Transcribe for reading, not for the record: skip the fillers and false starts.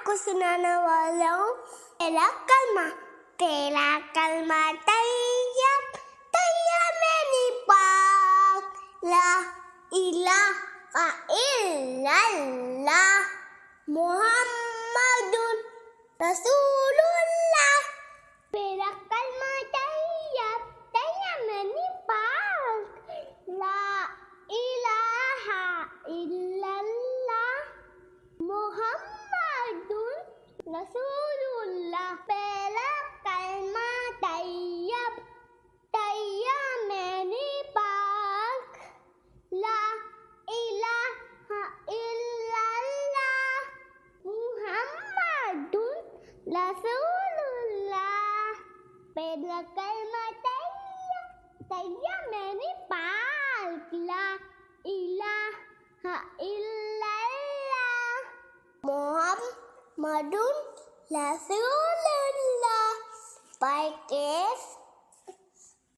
आपको सुनाने वाला हूँ पहला कलमा तैयब तैयब मैंने पाक ला इलाहा इल्लल्लाह मुहम्मदुर रसूलुल्लाह। पहला कलमा तैयब तैयब मैंने पाक ला इलाहा इल्लल्लाह मुहम्मदुर रसूलुल्लाह। पहला कलमा तैयब तैयब मैंने पाक ला इलाहा इल्लल्लाह मुहम्मदुर रसूलुल्लाह। पहला कलमा तैयब तैयब मैंने पाक ला इलाहा इल्लल्लाह मुहम्मदुर रसूलुल्लाह। By